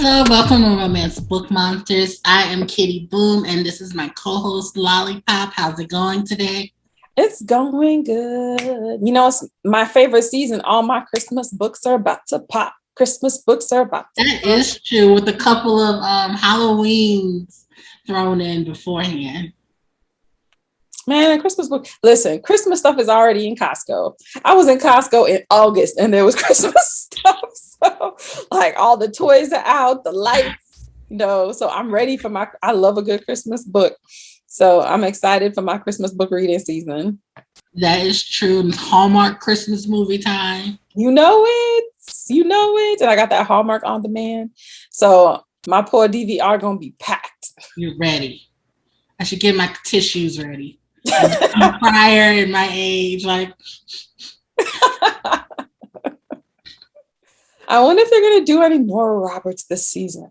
Hello, welcome to Romance Book Monsters. I am Kitty Boom, and this is my co-host Lollipop. How's it going today? It's going good. You know, it's my favorite season. All my Christmas books are about to pop. Christmas books are about to That pop. is true, with a couple of Halloweens thrown in beforehand. Man, Christmas book. Listen, Christmas stuff is already in Costco. I was in Costco in August and there was Christmas stuff. So, like, all the toys are out, the lights, so I'm ready for I love a good Christmas book. So I'm excited for my Christmas book reading season. That is true. It's Hallmark Christmas movie time. You know it. And I got that Hallmark on demand. So my poor DVR gonna be packed. You're ready. I should get my tissues ready. I'm prior in my age, like. I wonder if they're gonna do any Nora Roberts this season.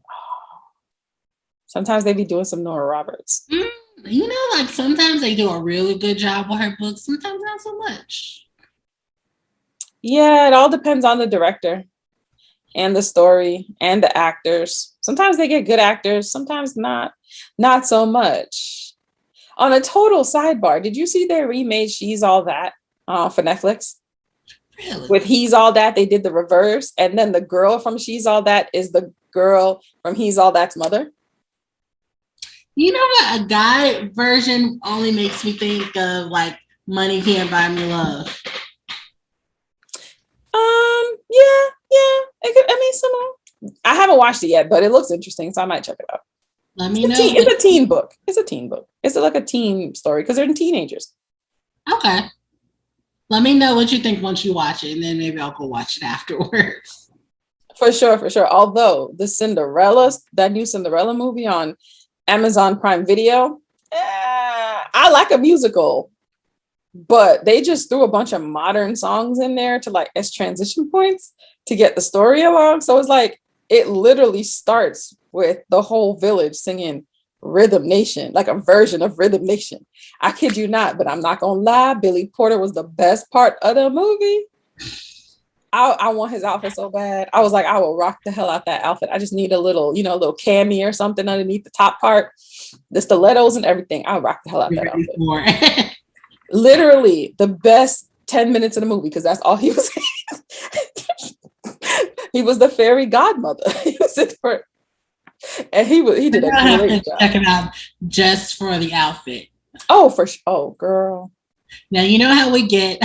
Sometimes they be doing some Nora Roberts. Like sometimes they do a really good job with her books, sometimes not so much. Yeah, it all depends on the director and the story and the actors. Sometimes they get good actors, sometimes not so much. On a total sidebar, did you see they remade She's All That for Netflix? Really? With He's All That, they did the reverse, and then the girl from She's All That is the girl from He's All That's mother. You know what? A guy version only makes me think of like Money Can't Buy Me Love. Yeah. Similar. I haven't watched it yet, but it looks interesting, so I might check it out. Let me know. It's a teen book. It's like a teen story because they're teenagers. Okay. Let me know what you think once you watch it, and then maybe I'll go watch it afterwards. For sure. Although that new Cinderella movie on Amazon Prime Video, I like a musical, but they just threw a bunch of modern songs in there to like as transition points to get the story along. So it's like it literally starts with the whole village singing Rhythm Nation, like a version of Rhythm Nation. I kid you not, but I'm not gonna lie, Billy Porter was the best part of the movie. I want his outfit so bad. I was like, I will rock the hell out that outfit. I just need a little cami or something underneath the top part, the stilettos and everything. I'll rock the hell out that outfit. Literally the best 10 minutes of the movie, because that's all he was. He was the fairy godmother. He was it for, and he did a great job. Check it out just for the outfit. Oh, for sure. Oh, girl. Now you know how we get.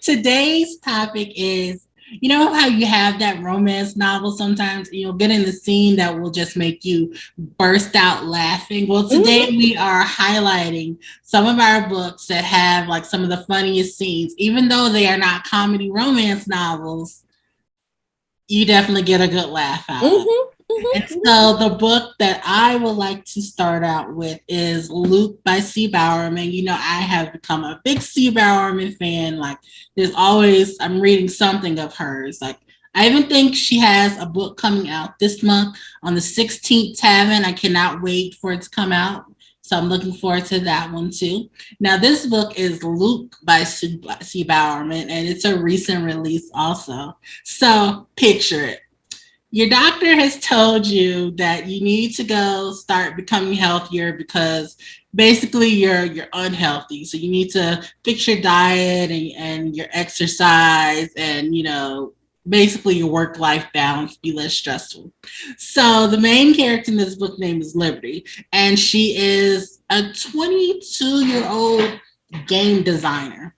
Today's topic is, you know how you have that romance novel sometimes you'll get in the scene that will just make you burst out laughing. Well, today we are highlighting some of our books that have like some of the funniest scenes. Even though they are not comedy romance novels, you definitely get a good laugh out of it. And so the book that I would like to start out with is Luke by Cee Bowerman. You know, I have become a big Cee Bowerman fan. Like, I'm reading something of hers. Like, I even think she has a book coming out this month on the 16th, Tavern. I cannot wait for it to come out. So I'm looking forward to that one too. Now, this book is Luke by Cee Bowerman, and it's a recent release also. So picture it. Your doctor has told you that you need to go start becoming healthier because basically you're unhealthy. So you need to fix your diet and your exercise and, basically your work-life balance, be less stressful. So the main character in this book name is Liberty, and she is a 22-year-old game designer.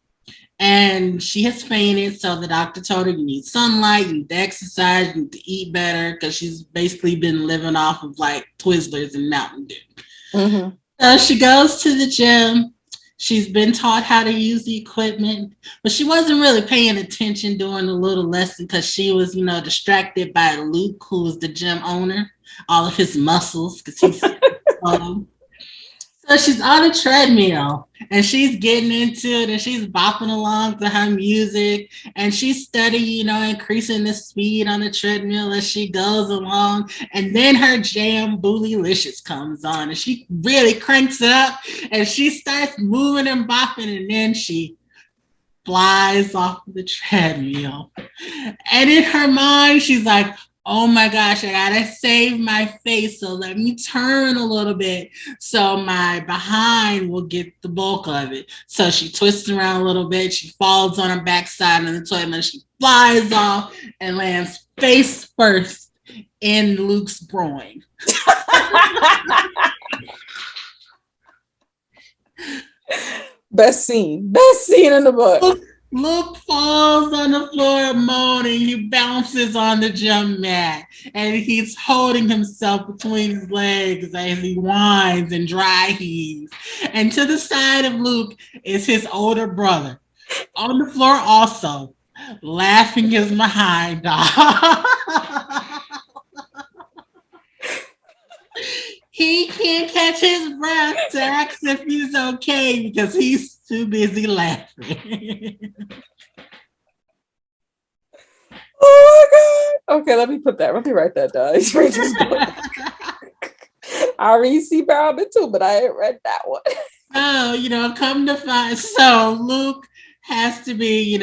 And she has fainted, so the doctor told her you need sunlight, you need to exercise, you need to eat better, because she's basically been living off of like Twizzlers and Mountain Dew. So she goes to the gym. She's been taught how to use the equipment, but she wasn't really paying attention during the little lesson because she was, distracted by Luke, who was the gym owner, all of his muscles, because he's So she's on a treadmill and she's getting into it and she's bopping along to her music and she's studying, increasing the speed on the treadmill as she goes along. And then her jam Bootylicious comes on and she really cranks it up and she starts moving and bopping and then she flies off the treadmill. And in her mind, she's like, oh my gosh, I gotta save my face. So let me turn a little bit so my behind will get the bulk of it. So she twists around a little bit. She falls on her backside on the toilet and she flies off and lands face first in Luke's groin. Best scene in the book. Luke falls on the floor moaning. He bounces on the gym mat and he's holding himself between his legs as he whines and dry heaves. And to the side of Luke is his older brother on the floor also, laughing his behind off. He can't catch his breath to ask if he's okay because he's too busy laughing. Oh my god. Okay, let me write that down. I read Cee Bowerman too, but I ain't read that one. Oh, come to find, so Luke has to be,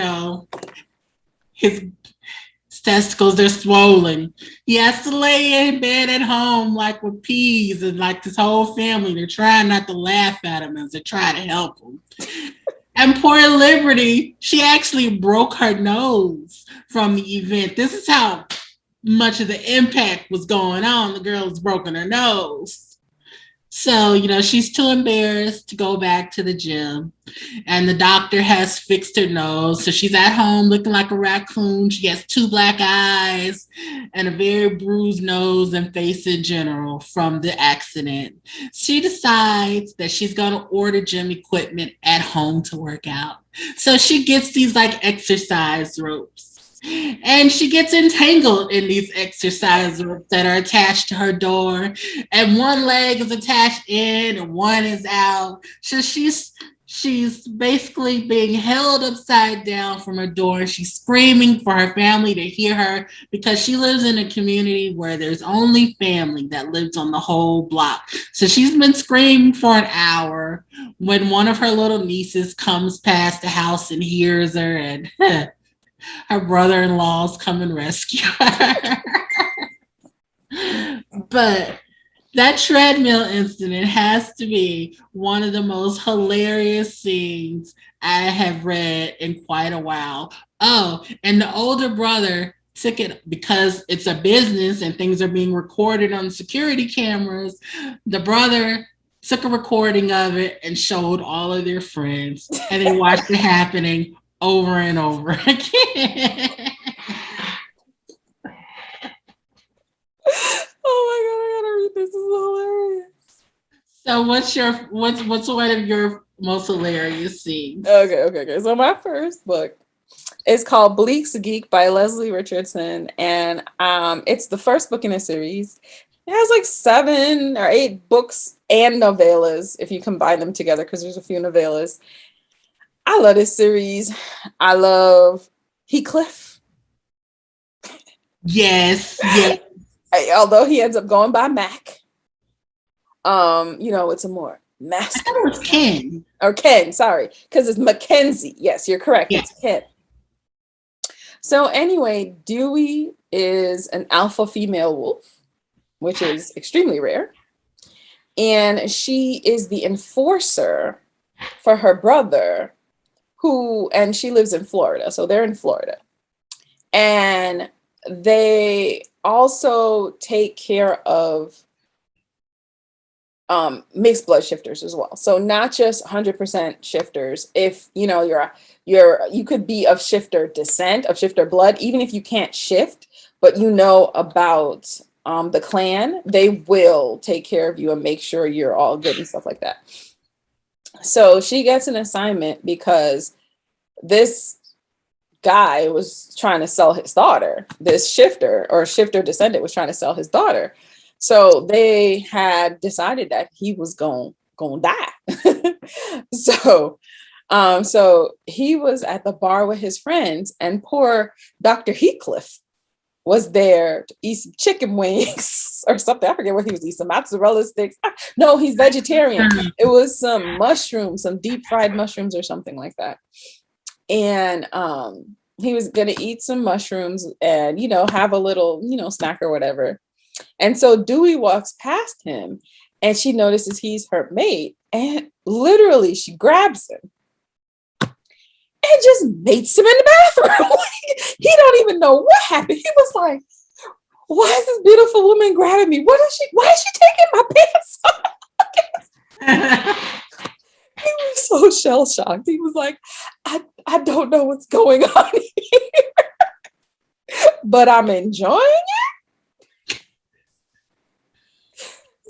his testicles, they're swollen. He has to lay in bed at home like with peas and like this whole family. They're trying not to laugh at him as they try to help him. And poor Liberty, she actually broke her nose from the event. This is how much of the impact was going on. The girl's broken her nose. So, she's too embarrassed to go back to the gym. And the doctor has fixed her nose. So she's at home looking like a raccoon. She has 2 black eyes and a very bruised nose and face in general from the accident. She decides that she's going to order gym equipment at home to work out. So she gets these like exercise ropes. And she gets entangled in these exercise ropes that are attached to her door. And one leg is attached in and one is out. So she's basically being held upside down from her door. She's screaming for her family to hear her because she lives in a community where there's only family that lives on the whole block. So she's been screaming for an hour when one of her little nieces comes past the house and hears her, and her brother-in-laws come and rescue her. But that treadmill incident has to be one of the most hilarious scenes I have read in quite a while. Oh, and the older brother took it because it's a business and things are being recorded on security cameras. The brother took a recording of it and showed all of their friends, and they watched it happening over and over again. Oh my god, I gotta read this. This is hilarious. So what's one of your most hilarious scenes? Okay. So my first book is called Bleaks Geek by Lesli Richardson, and it's the first book in a series. It has like 7 or 8 books and novellas if you combine them together, because there's a few novellas. I love this series. I love Heathcliff. Yes. Although he ends up going by Mac. It's a more masculine. That was Ken. Or Ken, sorry. Because it's Mackenzie. Yes, you're correct. Yes. It's Ken. So anyway, Dewey is an alpha female wolf, which is extremely rare. And she is the enforcer for her brother, and she lives in Florida. So they're in Florida. And they also take care of mixed blood shifters as well. So not just 100% shifters. If you could be of shifter descent, of shifter blood, even if you can't shift, but about the clan, they will take care of you and make sure you're all good and stuff like that. So she gets an assignment because this guy was trying to sell his daughter. This shifter or shifter descendant was trying to sell his daughter. So they had decided that he was going to die. So he was at the bar with his friends, and poor Dr. Heathcliff was there to eat some chicken wings or something. I forget what he was eating, some mozzarella sticks. No, he's vegetarian. It was some mushrooms, some deep fried mushrooms or something like that. And he was gonna eat some mushrooms and, you know, have a little, you know, snack or whatever. And so Dewey walks past him and she notices he's her mate. And literally she grabs him and just mates him in the bathroom. He don't even know what happened. He was like, why is this beautiful woman grabbing me? Why is she taking my pants off? He was so shell shocked. He was like, I don't know what's going on here, but I'm enjoying it.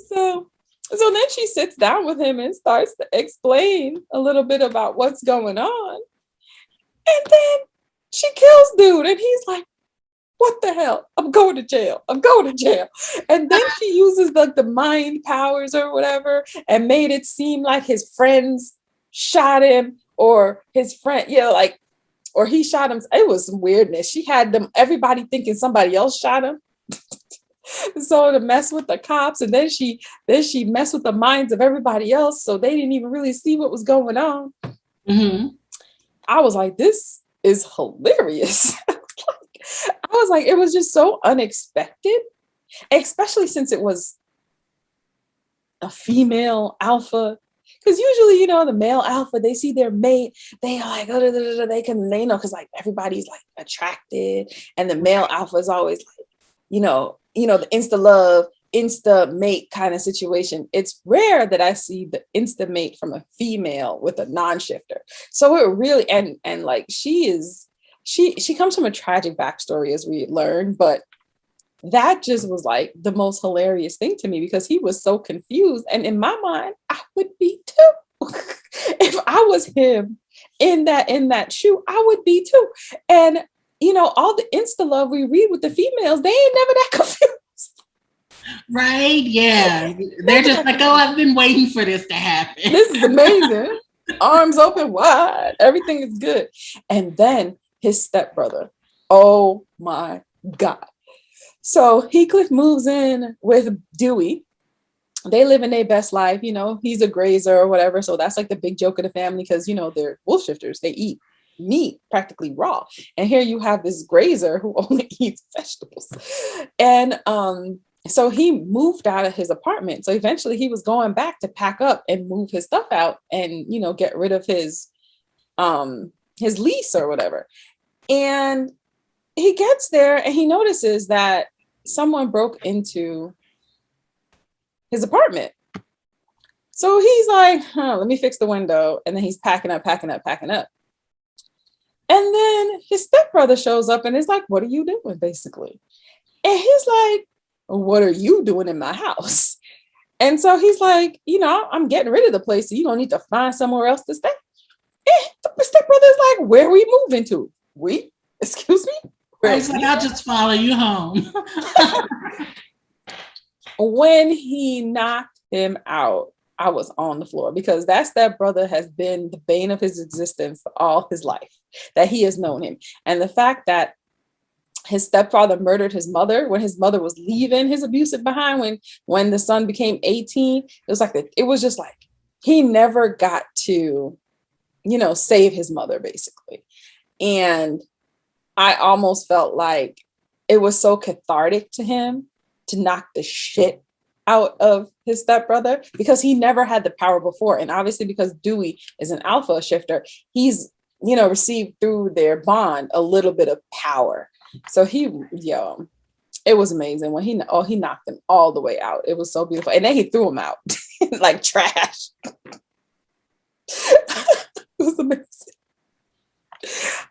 So then she sits down with him and starts to explain a little bit about what's going on. And then she kills dude. And he's like, what the hell? I'm going to jail. I'm going to jail. And then she uses the mind powers or whatever and made it seem like his friends shot him or his friend, you know, like, or he shot him. It was some weirdness. She had everybody thinking somebody else shot him. So to mess with the cops, and then she messed with the minds of everybody else, so they didn't even really see what was going on. Mm-hmm. I was like, this is hilarious. I was like, it was just so unexpected, especially since it was a female alpha. Because usually, you know, the male alpha, they see their mate, they are like, oh, they know, because like everybody's like attracted, and the male alpha is always like, you know, the insta love, insta mate kind of situation. It's rare that I see the insta mate from a female with a non-shifter. So it really, and like she comes from a tragic backstory, as we learned, but that just was like the most hilarious thing to me, because he was so confused. And in my mind, I would be too. If I was him in that shoe, I would be too. And you know, all the insta love we read with the females, they ain't never that confused. Right? Yeah. They're just like, oh, I've been waiting for this to happen. This is amazing. Arms open wide. Everything is good. And then his stepbrother. Oh my God. So Heathcliff moves in with Dewey. They live in their best life. You know, he's a grazer or whatever. So that's like the big joke of the family, because, you know, they're wolf shifters. They eat meat practically raw. And here you have this grazer who only eats vegetables. And so he moved out of his apartment. So eventually he was going back to pack up and move his stuff out and, you know, get rid of his lease or whatever. And he gets there and he notices that someone broke into his apartment. So he's like, let me fix the window. And then he's packing up. And then his stepbrother shows up and is like, what are you doing, basically? And he's like, what are you doing in my house? And so he's like, you know, I'm getting rid of the place, so you don't need to find somewhere else to stay. And the stepbrother's like, where are we moving to? Excuse me? He's like, I'll just follow you home. When he knocked him out, I was on the floor, because that stepbrother has been the bane of his existence all his life that he has known him. And the fact that his stepfather murdered his mother when his mother was leaving his abusive behind, when the son became 18, it was just like he never got to, you know, save his mother, basically. And I almost felt like it was so cathartic to him to knock the shit out of his stepbrother, because he never had the power before. And obviously, because Dewey is an alpha shifter, he's, you know, received through their bond a little bit of power. So it was amazing when he knocked him all the way out. It was so beautiful. And then he threw him out like trash. It was amazing.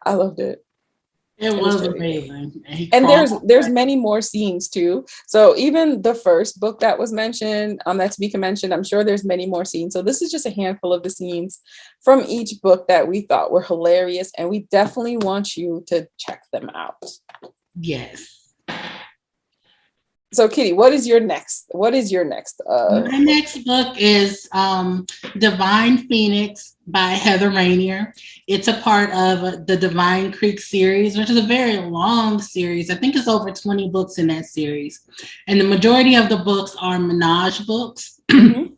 I loved it. It was amazing. And there's many more scenes too. So even the first book that was mentioned, that Tamika mentioned, I'm sure there's many more scenes. So this is just a handful of the scenes from each book that we thought were hilarious, and we definitely want you to check them out. Yes. So Kitty, what is your next? My next book is Divine Phoenix by Heather Rainier. It's a part of the Divine Creek series, which is a very long series. I think it's over 20 books in that series. And the majority of the books are menage books. Mm-hmm.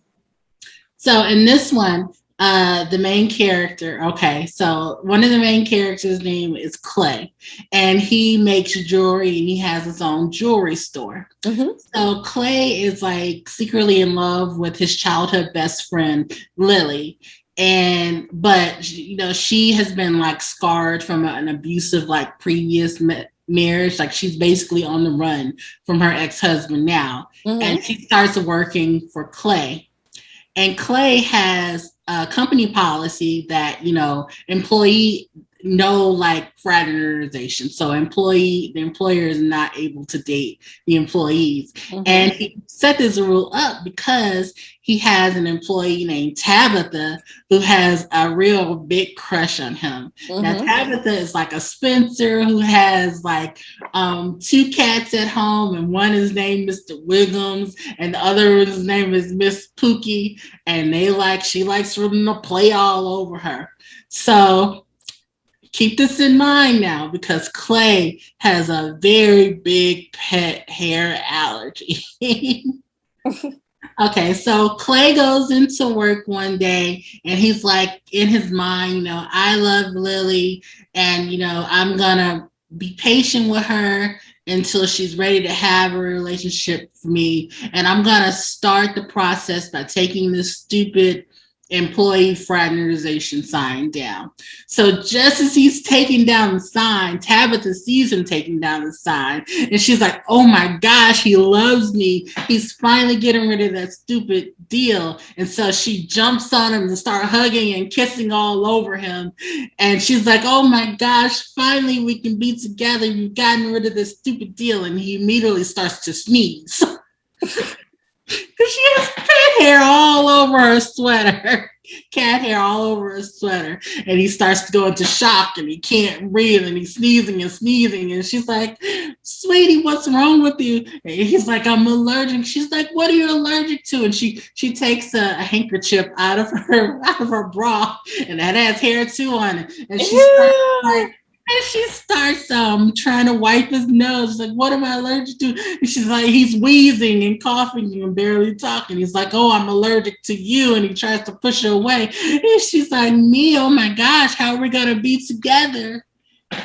So in this one, The main character. Okay, so one of the main characters' name is Clay, and he makes jewelry and he has his own jewelry store. Mm-hmm. So Clay is like secretly in love with his childhood best friend Lily, and but you know she has been like scarred from an abusive like previous marriage. Like she's basically on the run from her ex-husband now, Mm-hmm. and she starts working for Clay, and Clay has a company policy that, you know, employee no like fraternization. So the employer is not able to date the employees. Mm-hmm. And he set this rule up because he has an employee named Tabitha who has a real big crush on him. Now Mm-hmm. Tabitha is like a Spencer who has like two cats at home, and one is named Mr. Wiggums and the other's name is Miss Pookie, and she likes for them to play all over her. So keep this in mind now because Clay has a very big pet hair allergy. Okay, so Clay goes into work one day and he's like, in his mind, you know, I love Lily and, you know, I'm gonna be patient with her until she's ready to have a relationship for me. And I'm gonna start the process by taking this stupid employee fraternization sign down. So just as he's taking down the sign, Tabitha sees him taking down the sign, and she's like, "Oh my gosh, he loves me. He's finally getting rid of that stupid deal." And so she jumps on him and start hugging and kissing all over him. And she's like, "Oh my gosh, finally we can be together. You've gotten rid of this stupid deal." And he immediately starts to sneeze. Because she has cat hair all over her sweater. Cat hair all over her sweater. And he starts to go into shock and he can't breathe and he's sneezing and sneezing. And she's like, "Sweetie, what's wrong with you?" And he's like, "I'm allergic." She's like, "What are you allergic to?" And she takes a handkerchief out of her bra, and that has hair too on it. And she starts like, trying to wipe his nose. Like, "What am I allergic to?" And she's like, he's wheezing and coughing and barely talking. He's like, "Oh, I'm allergic to you." And he tries to push her away. And she's like, "Me, oh my gosh, how are we gonna be together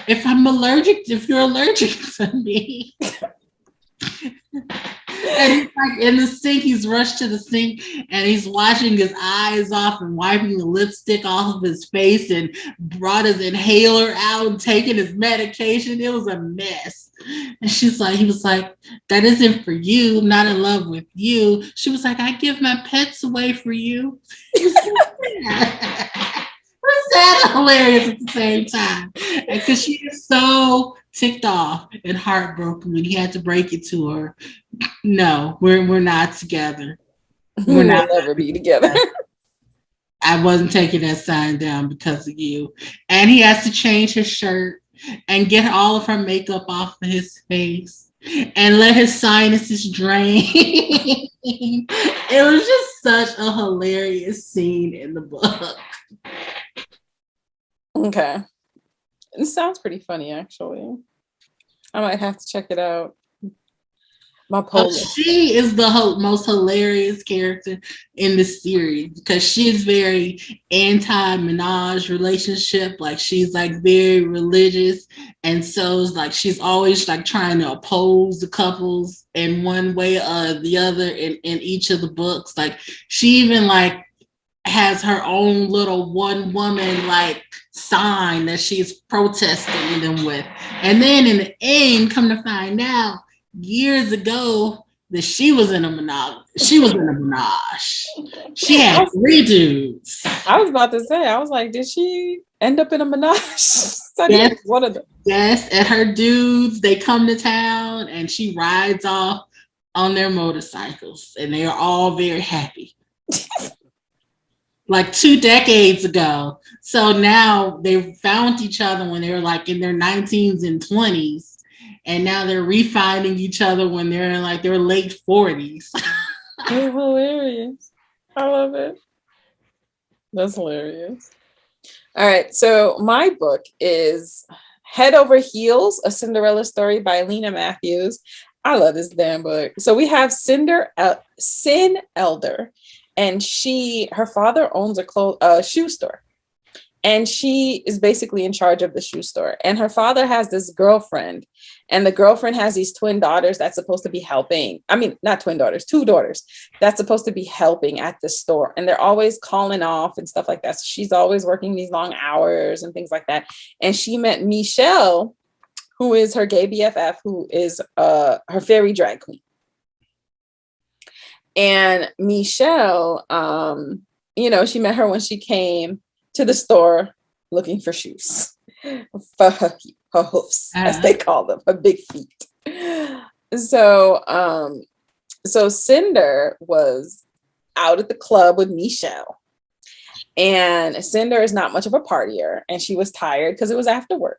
if you're allergic to me?" And he's like in the sink, he's rushed to the sink and he's washing his eyes off and wiping the lipstick off of his face and brought his inhaler out and taking his medication. It was a mess. And he was like, "That isn't for you. I'm not in love with you." She was like, "I give my pets away for you." Was that hilarious at the same time? Because she is so ticked off and heartbroken when he had to break it to her. "No, we're not together. We'll never be together. I wasn't taking that sign down because of you." And he has to change his shirt and get all of her makeup off of his face and let his sinuses drain. It was just such a hilarious scene in the book. Okay. It sounds pretty funny, actually. I might have to check it out. My Polish. She is the most hilarious character in the series because she's very anti-menage relationship. Like she's like very religious, and so it's like she's always like trying to oppose the couples in one way or the other in each of the books. Like she even like has her own little one woman like sign that she's protesting them with. And then in the end, come to find out years ago that she was in a menage. She She had 3 dudes. I was about to say, I was like, did she end up in a menage? Yes, one of them. Yes, and her dudes, they come to town and she rides off on their motorcycles and they are all very happy. Like 2 decades ago. So now they found each other when they were like in their 19s and 20s. And now they're refinding each other when they're in like their late 40s. That's hilarious. I love it. That's hilarious. All right. So my book is Head Over Heels, A Cinderella Story by Lena Matthews. I love this damn book. So we have Sin Elder. and her father owns a shoe store. And she is basically in charge of the shoe store. And her father has this girlfriend. And the girlfriend has these twin daughters that's supposed to be helping. I mean, not twin daughters, two daughters that's supposed to be helping at the store. And they're always calling off and stuff like that. So she's always working these long hours and things like that. And she met Michelle, who is her gay BFF, who is her fairy drag queen. And Michelle, she met her when she came to the store looking for shoes for her hoofs, as they call them, her big feet. So Cinder was out at the club with Michelle, and Cinder is not much of a partier, and she was tired because it was after work.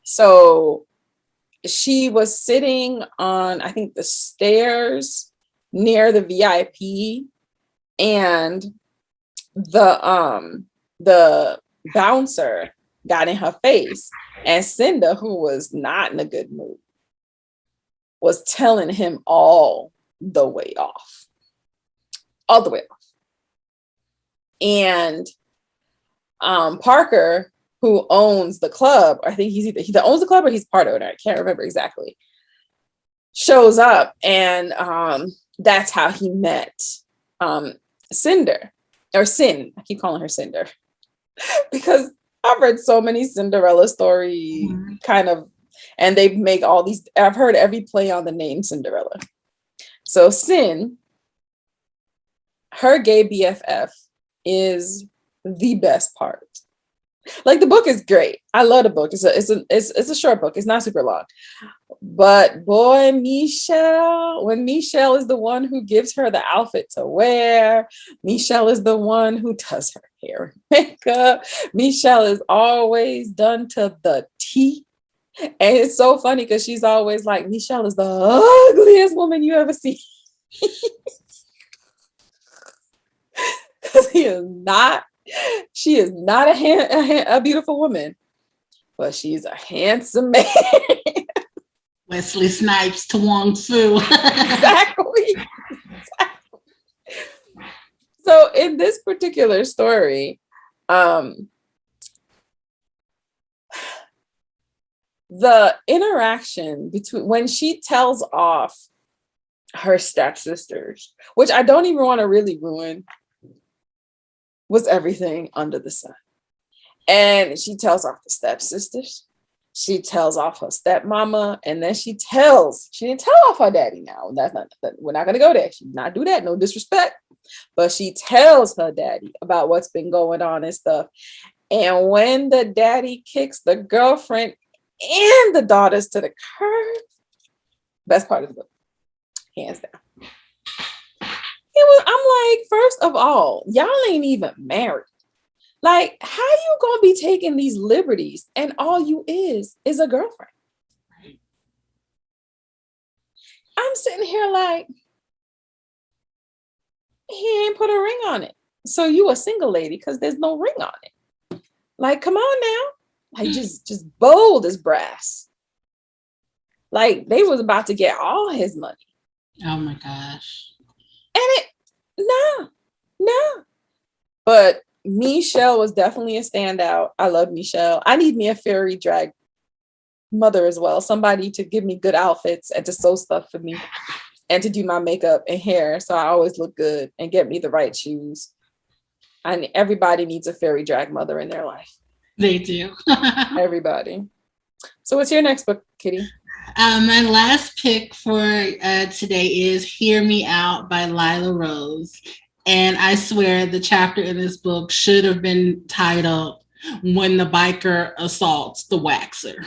So she was sitting on, I think, the stairs near the VIP, and the bouncer got in her face, and Cinder, who was not in a good mood, was telling him all the way off. And Parker, who owns the club, I think he owns the club or he's part owner, I can't remember exactly, shows up, and that's how he met Cinder, or Sin. I keep calling her Cinder because I've read so many Cinderella story kind of, and they make all these, I've heard every play on the name Cinderella. So Sin, her gay BFF, is the best part. Like, the book is great. I love the book. It's a short book. It's not super long. But boy, when Michelle is the one who gives her the outfit to wear, Michelle is the one who does her hair and makeup. Michelle is always done to the T. And it's so funny because she's always like, Michelle is the ugliest woman you ever see. Because she is not a beautiful woman, but she's a handsome man. Wesley Snipes to Wong Fu. Exactly. So in this particular story, the interaction between when she tells off her stepsisters, which I don't even want to really ruin, was everything under the sun. And she tells off the stepsisters. She tells off her stepmama, and then she didn't tell off her daddy now. We're not going to go there. She did not do that. No disrespect. But she tells her daddy about what's been going on and stuff. And when the daddy kicks the girlfriend and the daughters to the curb, best part of the book, hands down. I'm like, first of all, y'all ain't even married. Like, how you gonna be taking these liberties and all you is a girlfriend? Right. I'm sitting here like, he ain't put a ring on it. So you a single lady because there's no ring on it. Like, come on now. Like, just bold as brass. Like, they was about to get all his money. Oh my gosh. And no. But Michelle was definitely a standout. I love Michelle. I need me a fairy drag mother as well. Somebody to give me good outfits and to sew stuff for me and to do my makeup and hair so I always look good and get me the right shoes. And everybody needs a fairy drag mother in their life. They do. Everybody. So what's your next book, Kitty? My last pick for today is Hear Me Out by Lila Rose. And I swear the chapter in this book should have been titled When the Biker Assaults the Waxer.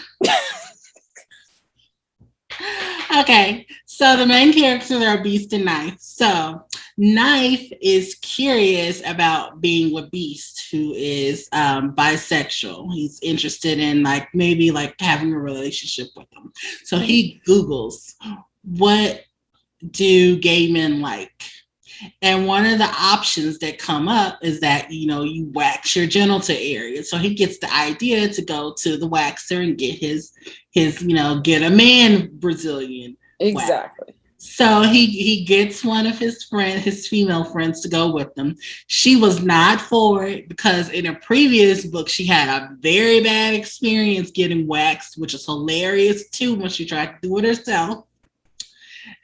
Okay, so the main characters are Beast and Knife. So Knife is curious about being with Beast, who is bisexual. He's interested in maybe having a relationship with him. So he Googles, what do gay men like? And one of the options that come up is that, you wax your genital area. So he gets the idea to go to the waxer and get his get a man Brazilian. Exactly. So he gets one of his female friends to go with them. She was not for it because in a previous book she had a very bad experience getting waxed, which is hilarious too when she tried to do it herself.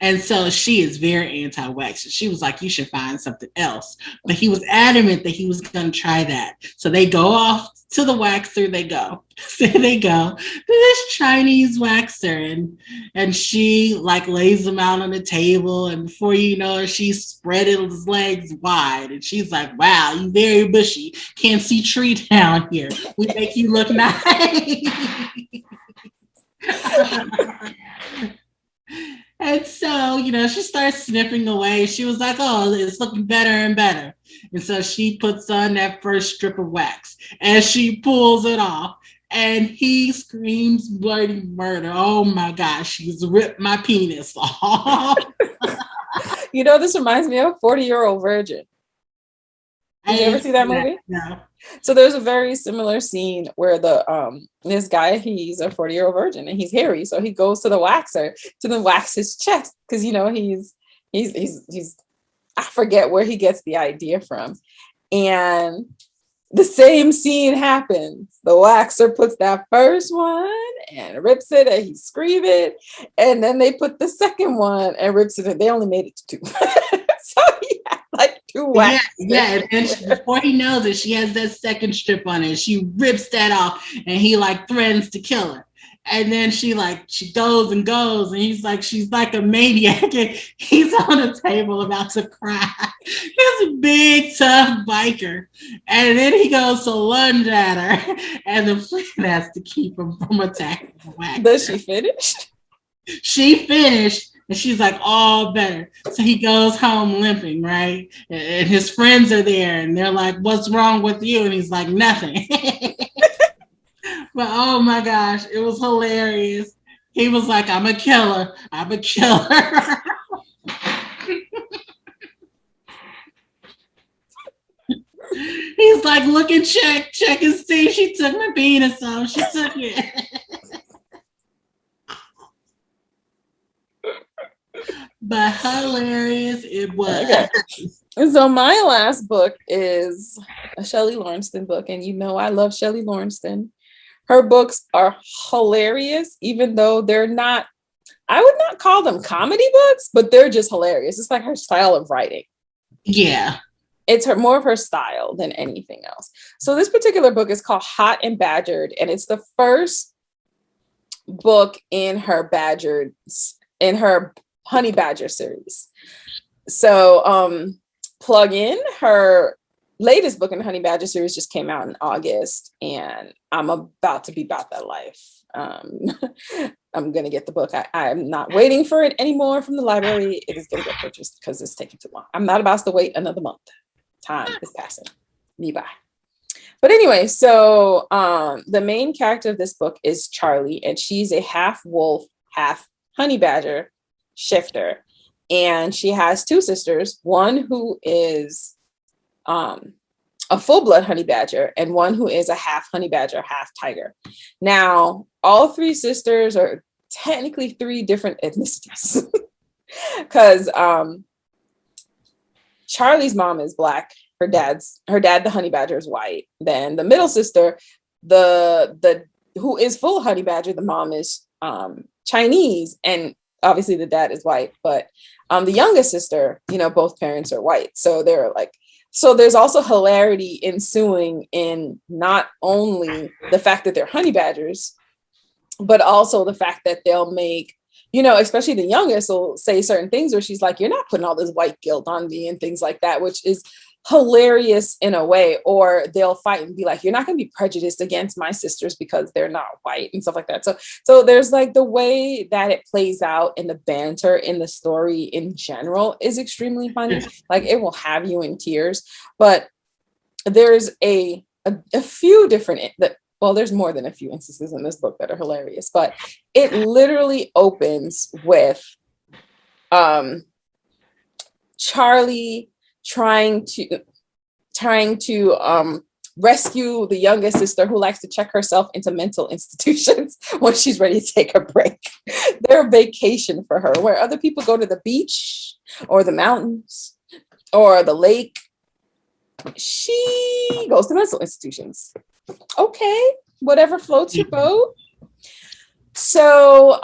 And so she is very anti-wax. She was like, you should find something else. But he was adamant that he was going to try that. So they go off to the waxer. They go. So they go to this Chinese waxer. And she like lays him out on the table. And before you know it, she's spreading his legs wide. And she's like, wow, you very bushy. Can't see tree down here. We make you look nice. And so, she starts sniffing away. She was like, oh, it's looking better and better. And so she puts on that first strip of wax and she pulls it off. And he screams bloody murder. Oh my gosh, she's ripped my penis off. This reminds me of 40-Year-Old Virgin. Did you ever see that movie? No. So there's a very similar scene where this guy, he's a 40-year-old virgin and he's hairy, so he goes to the waxer to then wax his chest because he's I forget where he gets the idea from, and the same scene happens. The waxer puts that first one and rips it, and he's screaming, and then they put the second one and rips it, and they only made it to 2. So he had like 2 waxes. Yeah. And before he knows it, she has that second strip on it. She rips that off, and he like threatens to kill her. And then she goes and goes, and she's like a maniac, and he's on the table about to cry. He's a big, tough biker. And then he goes to lunge at her, and the friend has to keep him from attacking the wax. Does she finish? She finished, and she's like, all better. So he goes home limping, right? And his friends are there, and they're like, what's wrong with you? And he's like, nothing. But oh my gosh, it was hilarious. He was like, I'm a killer. I'm a killer. He's like, look and check and see. She took my penis off. She took it. But hilarious it was. Okay. So my last book is a Shelly Laurenston book, and I love Shelly Laurenston. Her books are hilarious, even though they're not, I would not call them comedy books, but they're just hilarious. It's like her style of writing. Yeah. It's more of her style than anything else. So this particular book is called Hot and Badgered, and it's the first book in her Honey Badger series. So plug in her latest book in the Honey Badger series just came out in August, and I'm about to be about that life. I'm going to get the book. I'm not waiting for it anymore from the library. It is going to get purchased because it's taking too long. I'm not about to wait another month. Time is passing me by. But anyway, so the main character of this book is Charlie, and she's a half wolf, half honey badger shifter. And she has 2 sisters, one who is a full-blood honey badger and one who is a half honey badger, half tiger. Now, all 3 sisters are technically 3 different ethnicities because Charlie's mom is black. Her dad, the honey badger, is white. Then the middle sister, the who is full honey badger, the mom is Chinese, and obviously the dad is white. But the youngest sister, both parents are white. So there's also hilarity ensuing in not only the fact that they're honey badgers, but also the fact that they'll make, especially the youngest will say certain things where she's like, you're not putting all this white guilt on me and things like that, which is hilarious in a way. Or they'll fight and be like, you're not going to be prejudiced against my sisters because they're not white and stuff like that. So there's like the way that it plays out and the banter in the story in general is extremely funny. Like it will have you in tears, but there's a few different, there's more than a few instances in this book that are hilarious, but it literally opens with Charlie trying to rescue the youngest sister who likes to check herself into mental institutions when she's ready to take a break. their vacation for her. Where other people go to the beach or the mountains or the lake, she goes to mental institutions. Okay, whatever floats your boat. So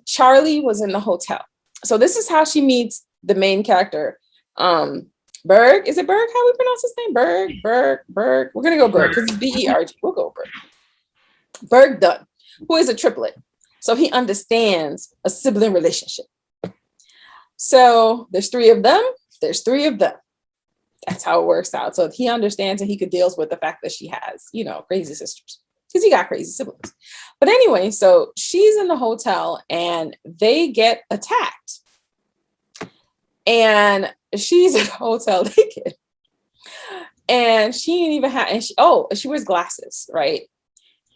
Charlie was in the hotel. So this is how she meets the main character. Berg. Is it Berg? How we pronounce his name? Berg. We're gonna go Berg because it's B-E-R-G. We'll go Berg. Berg Dunn, who is a triplet. So he understands a sibling relationship. So there's three of them. That's how it works out. So he understands and he could deal with the fact that she has, crazy sisters. Because he got crazy siblings. But anyway, so she's in the hotel and they get attacked. And she's in the hotel naked. And she didn't even have, she wears glasses, right?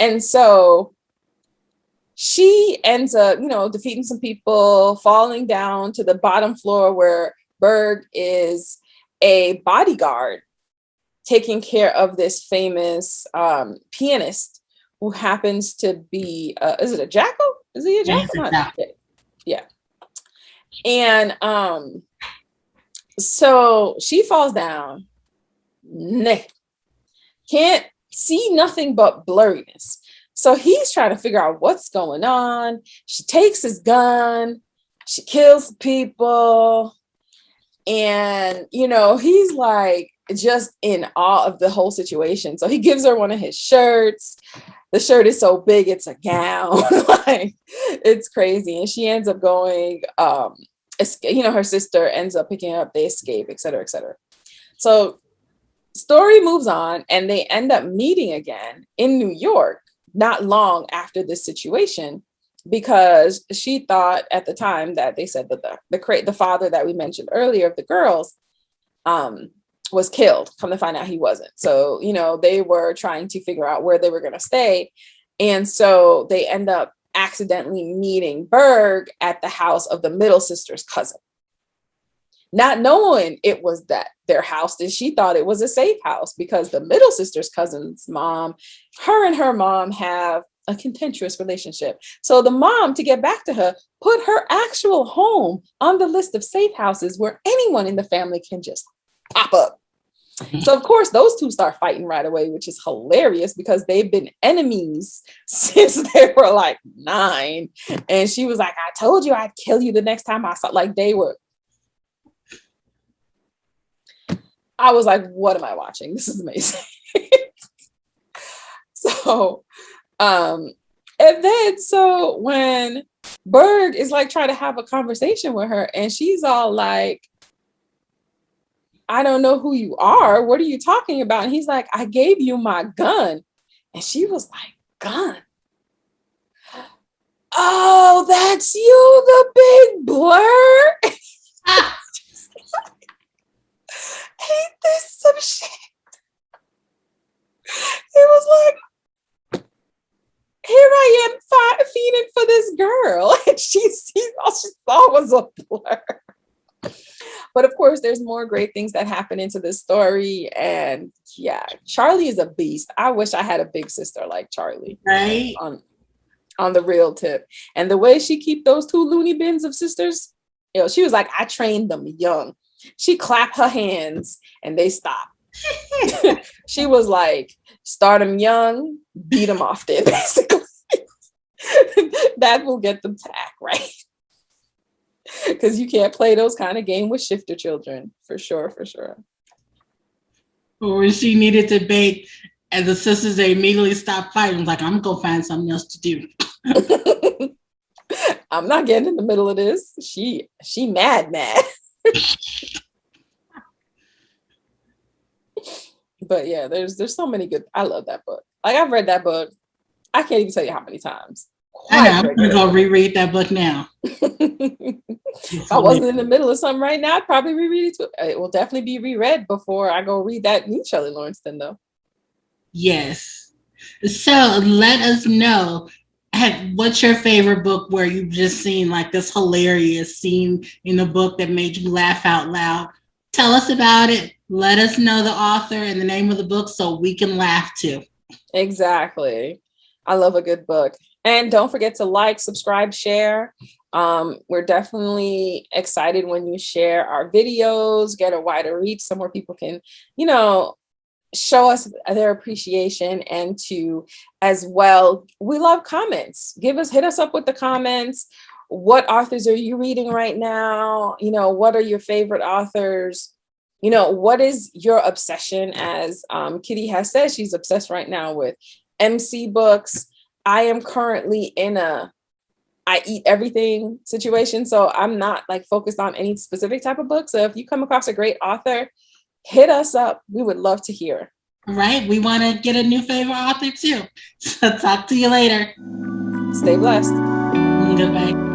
And so she ends up, defeating some people, falling down to the bottom floor where Berg is a bodyguard taking care of this famous pianist who happens to be, is it a jackal? Is he a jackal? Yeah. And so she falls down, can't see nothing but blurriness. So he's trying to figure out what's going on. She takes his gun, she kills people. And, he's like just in awe of the whole situation. So he gives her one of his shirts. The shirt is so big, it's a gown. Like, it's crazy. And she ends up going, her sister ends up picking up, they escape, et cetera, et cetera. So story moves on and they end up meeting again in New York, not long after this situation, because she thought at the time that they said that the father that we mentioned earlier of the girls was killed. Come to find out he wasn't. So, they were trying to figure out where they were going to stay. And so they end up accidentally meeting Berg at the house of the middle sister's cousin. Not knowing it was their house, and she thought it was a safe house because the middle sister's cousin's mom, her and her mom have a contentious relationship. So the mom, to get back to her, put her actual home on the list of safe houses where anyone in the family can just pop up. So of course, those two start fighting right away, which is hilarious because they've been enemies since they were like 9. And she was like, I told you I'd kill you the next time I saw, like they were. I was like, what am I watching? This is amazing. And then so when Berg is like trying to have a conversation with her and she's all like, I don't know who you are. What are you talking about? And he's like, I gave you my gun. And she was like, gun? Oh, that's you, the big blur. Ain't this some shit? It was like, here I am feeding for this girl. And all she saw was a blur. But of course, there's more great things that happen into this story. And yeah, Charlie is a beast. I wish I had a big sister like Charlie. Right. On the real tip. And the way she keep those 2 loony bins of sisters, she was like, I trained them young. She clapped her hands and they stopped. She was like, start them young, beat them often, basically. That will get them to act right. Because you can't play those kind of game with shifter children, for sure. Or when she needed to bake, and the sisters, they immediately stopped fighting. Like, I'm going to find something else to do. I'm not getting in the middle of this. She mad. But yeah, there's so many good. I love that book. Like, I've read that book. I can't even tell you how many times. I'm going to go reread that book now. If I wasn't in the middle of something right now, I'd probably reread it too. It will definitely be reread before I go read that new Shelly Laurenston, though. Yes. So let us know, what's your favorite book where you've just seen like this hilarious scene in the book that made you laugh out loud? Tell us about it. Let us know the author and the name of the book so we can laugh too. Exactly. I love a good book. And don't forget to like, subscribe, share. We're definitely excited when you share our videos, get a wider reach so more people can, you know, show us their appreciation. And to as well, we love comments. Hit us up with the comments. What authors are you reading right now? You know, what are your favorite authors? You know, what is your obsession? As Kitty has said, she's obsessed right now with MC books. I am currently in a I eat everything situation. So I'm not like focused on any specific type of book. So if you come across a great author, hit us up. We would love to hear. Right. We want to get a new favorite author too. So talk to you later. Stay blessed. Goodbye.